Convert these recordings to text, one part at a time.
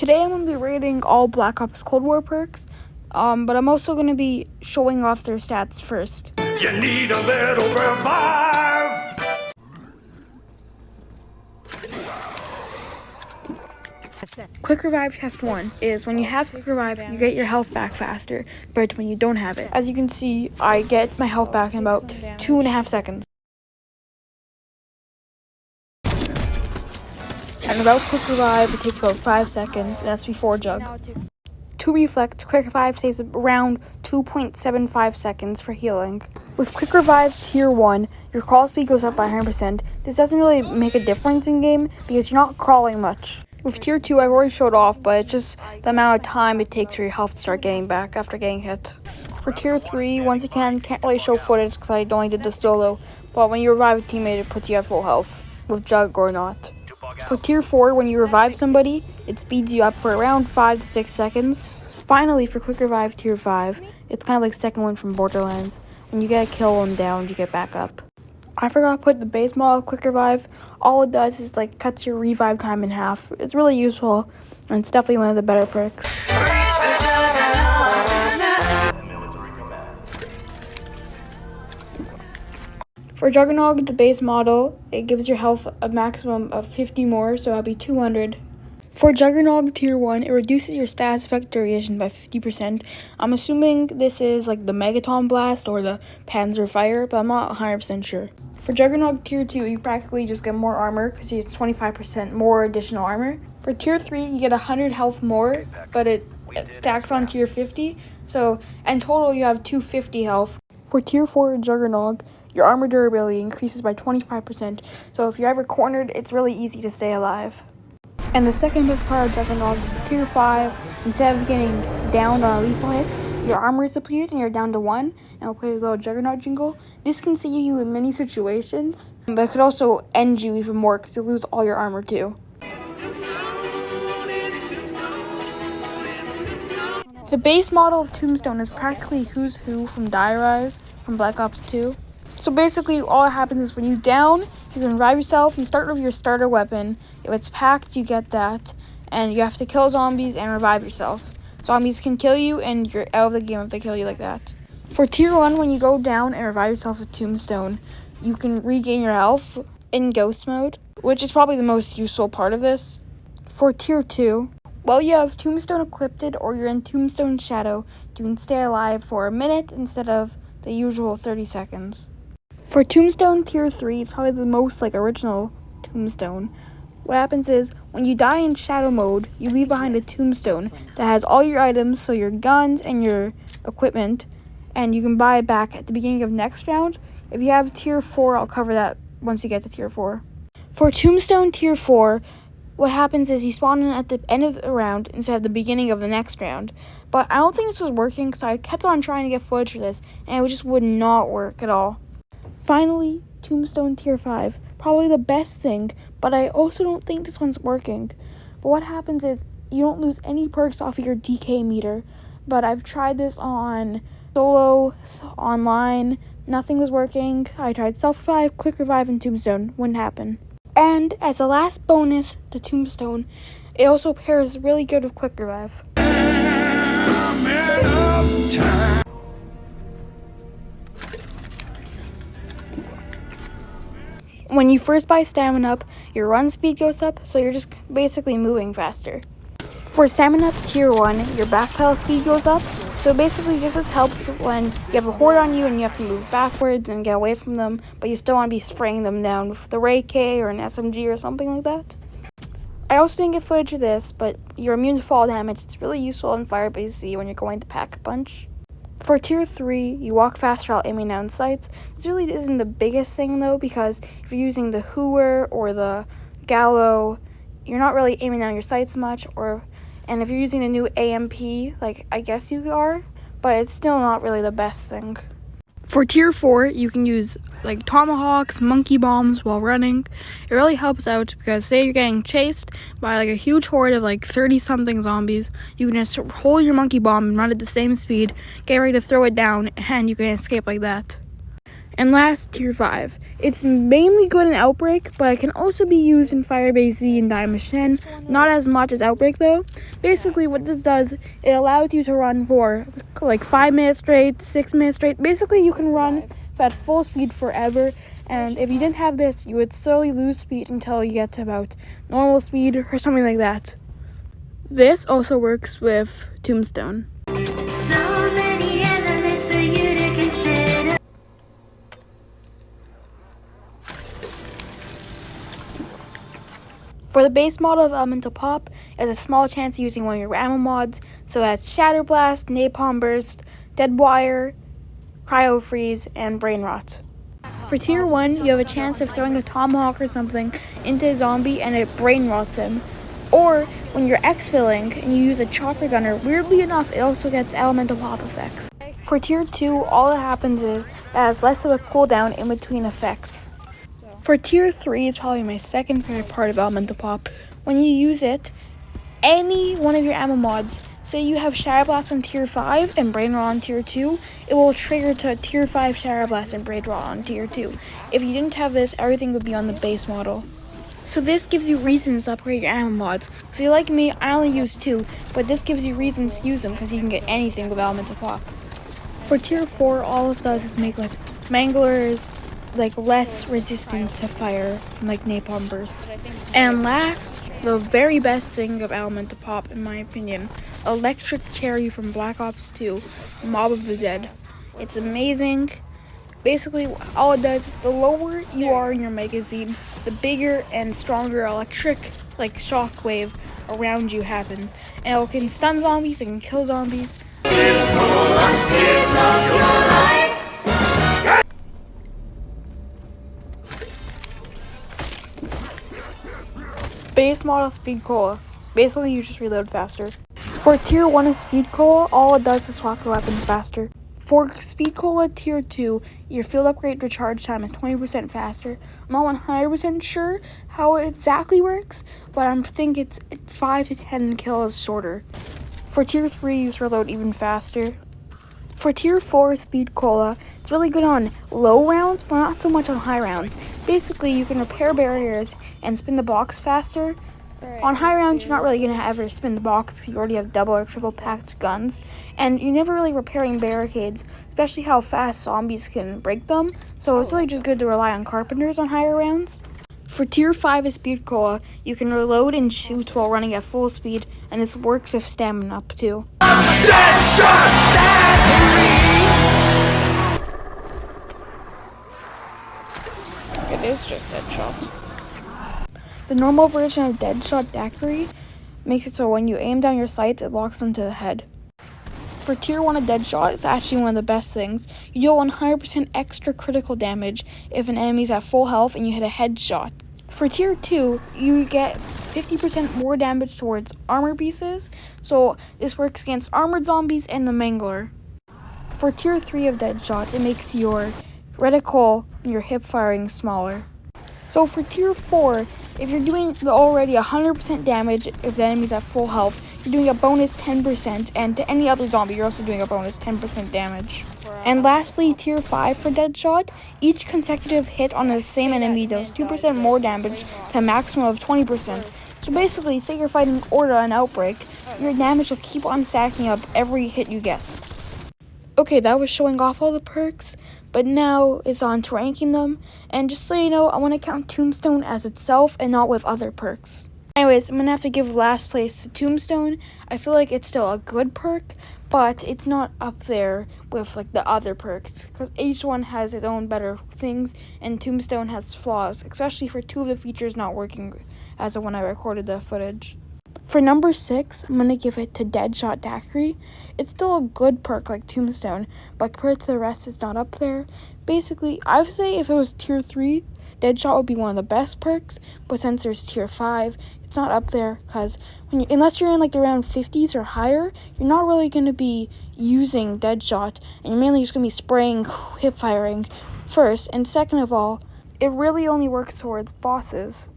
Today I'm going to be rating all Black Ops Cold War perks, but I'm also going to be showing off their stats first. You need a little revive. Quick Revive Test 1 is when you have Quick Revive, you get your health back faster compared to when you don't have it. As you can see, I get my health back in about 2.5 seconds. And without Quick Revive, it takes about 5 seconds, and that's before Jug. To reflect, Quick Revive stays around 2.75 seconds for healing. With Quick Revive Tier 1, your crawl speed goes up by 100%. This doesn't really make a difference in game because you're not crawling much. With Tier 2, I've already showed off, but it's just the amount of time it takes for your health to start getting back after getting hit. For Tier 3, once again, can't really show footage because I only did the solo, but when you revive a teammate, it puts you at full health, with Juggernaut. For Tier 4, when you revive somebody, it speeds you up for around 5 to 6 seconds. Finally, for Quick Revive Tier 5, it's kind of like second one from Borderlands. When you get a kill and down, you get back up. I forgot to put the base model of Quick Revive. All it does is cuts your revive time in half. It's really useful, and it's definitely one of the better perks. For Juggernaut, the base model, it gives your health a maximum of 50 more, so that'll be 200. For Juggernaut Tier 1, it reduces your status effect duration by 50%. I'm assuming this is like the Megaton Blast or the Panzer Fire, but I'm not 100% sure. For Juggernaut Tier 2, you practically just get more armor because it's 25% more additional armor. For Tier 3, you get 100 health more, but it stacks on Tier 50, so in total you have 250 health. For Tier 4 Juggernaut, your armor durability increases by 25%, so if you're ever cornered, it's really easy to stay alive. And the second best part of Juggernaut, Tier 5, instead of getting downed on a lethal hit, your armor is depleted and you're down to 1, and I'll play a little Juggernaut jingle. This can save you in many situations, but it could also end you even more because you lose all your armor too. The base model of Tombstone is practically Who's Who from Die Rise from Black Ops 2. So basically all that happens is when you down, you can revive yourself, you start with your starter weapon. If it's packed, you get that, and you have to kill zombies and revive yourself. Zombies can kill you and you're out of the game if they kill you like that. For Tier 1, when you go down and revive yourself with Tombstone, you can regain your health in Ghost mode, which is probably the most useful part of this. For Tier 2, while you have Tombstone equipped or you're in Tombstone Shadow, you can stay alive for a minute instead of the usual 30 seconds. For Tombstone Tier 3, it's probably the most original Tombstone. What happens is, when you die in Shadow mode, you leave behind a Tombstone that has all your items, so your guns and your equipment, and you can buy it back at the beginning of next round. If you have Tier 4, I'll cover that once you get to Tier 4. For Tombstone Tier 4, what happens is you spawn in at the end of the round instead of the beginning of the next round. But I don't think this was working, so I kept on trying to get footage for this, and it just would not work at all. Finally, Tombstone Tier 5, probably the best thing, but I also don't think this one's working. But what happens is you don't lose any perks off of your DK meter, but I've tried this on solo, online, nothing was working. I tried self-revive, quick revive, and Tombstone, wouldn't happen. And as a last bonus to Tombstone, it also pairs really good with quick revive. When you first buy Stamina Up, your run speed goes up, so you're just basically moving faster. For Stamina Up Tier 1, your backpedal speed goes up, so basically this just helps when you have a horde on you and you have to move backwards and get away from them, but you still want to be spraying them down with the Ray K or an SMG or something like that. I also didn't get footage of this, but you're immune to fall damage. It's really useful in Firebase Z when you're going to pack a punch. For Tier 3, you walk faster while aiming down sights. This really isn't the biggest thing though, because if you're using the Hooer or the Gallo, you're not really aiming down your sights much, and if you're using the new AMP, I guess you are, but it's still not really the best thing. For Tier 4, you can use tomahawks, monkey bombs while running. It really helps out because say you're getting chased by a huge horde of 30-something zombies, you can just hold your monkey bomb and run at the same speed, get ready to throw it down, and you can escape like that. And last, tier 5. It's mainly good in Outbreak, but it can also be used in Firebase Z and Diamond 10. Not as much as Outbreak though. Basically what this does, it allows you to run for like 5 minutes straight, 6 minutes straight. Basically you can run at full speed forever, and if you didn't have this, you would slowly lose speed until you get to about normal speed or something like that. This also works with Tombstone. For the base model of Elemental Pop, there's a small chance of using one of your ammo mods, so that's Shatter Blast, Napalm Burst, Dead Wire, Cryo Freeze, and Brain Rot. For tier 1, you have a chance of throwing a Tomahawk or something into a zombie and it Brain Rots him. Or, when you're exfilling and you use a Chopper Gunner, weirdly enough, it also gets Elemental Pop effects. For tier 2, all that happens is it has less of a cooldown in between effects. For tier 3 is probably my second favorite part of Elemental Pop. When you use it, any one of your ammo mods, say you have Shatter Blast on tier 5 and Brain Rot on tier 2, it will trigger to tier 5 Shatter Blast and Brain Rot on tier 2. If you didn't have this, everything would be on the base model. So this gives you reasons to upgrade your ammo mods. So like me, I only use 2, but this gives you reasons to use them because you can get anything with Elemental Pop. For tier 4, all this does is make like Manglers like less resistant to fire from like Napalm Burst. And last, the very best thing of Elemental Pop in my opinion, Electric Cherry from Black Ops 2, Mob of the Dead. It's amazing. Basically, all it does, the lower you are in your magazine, the bigger and stronger electric, like shockwave, around you happen. And it can stun zombies, it can kill zombies. Base model Speed Cola. Basically, you just reload faster. For tier 1 of Speed Cola, all it does is swap your weapons faster. For Speed Cola tier 2, your field upgrade recharge time is 20% faster. I'm not 100% sure how it exactly works, but I think it's 5 to 10 kills shorter. For tier 3, you just reload even faster. For tier 4 Speed Cola, it's really good on low rounds, but not so much on high rounds. Basically, you can repair barriers and spin the box faster. On high rounds, you're not really going to ever spin the box because you already have double or triple packed guns. And you're never really repairing barricades, especially how fast zombies can break them. So it's really just good to rely on carpenters on higher rounds. For tier 5 of Speed Cola, you can reload and shoot while running at full speed, and this works with stamina up too. Deadshot Daiquiri! It is just Deadshot. The normal version of Deadshot Daiquiri makes it so when you aim down your sights, it locks them to the head. For tier 1 of Deadshot, it's actually one of the best things. You deal 100% extra critical damage if an enemy's at full health and you hit a headshot. For tier 2, you get 50% more damage towards armor pieces, so this works against armored zombies and the Mangler. For tier 3 of Deadshot, it makes your reticle and your hip firing smaller. So for tier 4, if you're doing already 100% damage if the enemy's at full health, you're doing a bonus 10%, and to any other zombie, you're also doing a bonus 10% damage. And lastly, tier 5 for Deadshot, each consecutive hit on the same enemy does 2% more damage to a maximum of 20%. So basically, say you're fighting Orda and Outbreak, your damage will keep on stacking up every hit you get. Okay, that was showing off all the perks, but now it's on to ranking them. And just so you know, I want to count Tombstone as itself and not with other perks. Anyways, I'm going to have to give last place to Tombstone. I feel like it's still a good perk, but it's not up there with like the other perks, because each one has its own better things, and Tombstone has flaws, especially for 2 of the features not working as of when I recorded the footage. For number 6, I'm going to give it to Deadshot Daiquiri. It's still a good perk like Tombstone, but compared to the rest, it's not up there. Basically, I would say if it was tier 3, Deadshot would be one of the best perks, but since there's tier 5, it's not up there, because unless you're in like around 50s or higher, you're not really going to be using Deadshot, and you're mainly just going to be spraying hip firing first, and second of all, it really only works towards bosses.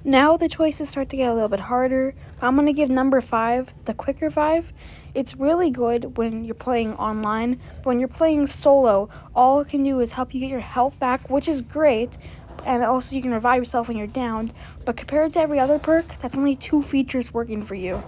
Now the choices start to get a little bit harder, but I'm going to give number 5, the Quicker 5. It's really good when you're playing online, but when you're playing solo, all it can do is help you get your health back, which is great, and also you can revive yourself when you're downed, but compared to every other perk, that's only 2 features working for you.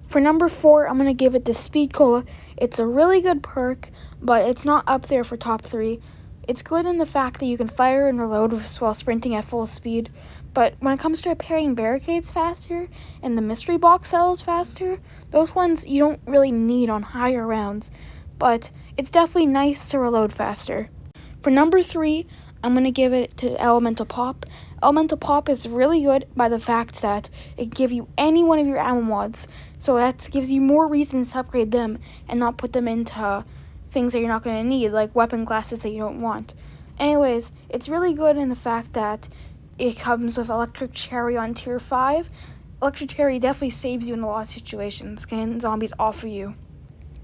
For number 4, I'm going to give it the Speed Cola. It's a really good perk, but it's not up there for top 3. It's good in the fact that you can fire and reload while sprinting at full speed, but when it comes to repairing barricades faster and the mystery box cells faster, those ones you don't really need on higher rounds, but it's definitely nice to reload faster. For number 3, I'm going to give it to Elemental Pop. Elemental Pop is really good by the fact that it gives you any one of your ammo mods, so that gives you more reasons to upgrade them and not put them into things that you're not going to need, like weapon classes that you don't want. Anyways, it's really good in the fact that it comes with Electric Cherry on tier 5. Electric Cherry definitely saves you in a lot of situations, getting zombies off of you.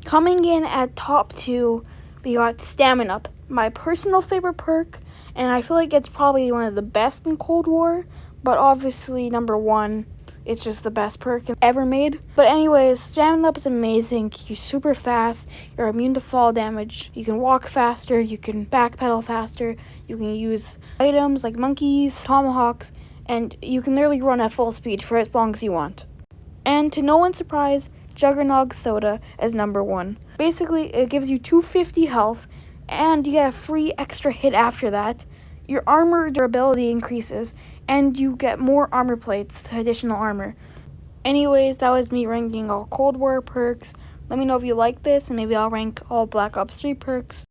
Coming in at top 2, we got Stamina Up, my personal favorite perk, and I feel like it's probably one of the best in Cold War, but obviously number 1, it's just the best perk ever made. But anyways, Stamina Up is amazing. You're super fast, you're immune to fall damage, you can walk faster, you can backpedal faster, you can use items like monkeys, tomahawks, and you can literally run at full speed for as long as you want. And to no one's surprise, Juggernaut Soda as number 1. Basically, it gives you 250 health, and you get a free extra hit after that. Your armor durability increases, and you get more armor plates to additional armor. Anyways, that was me ranking all Cold War perks. Let me know if you like this, and maybe I'll rank all Black Ops 3 perks.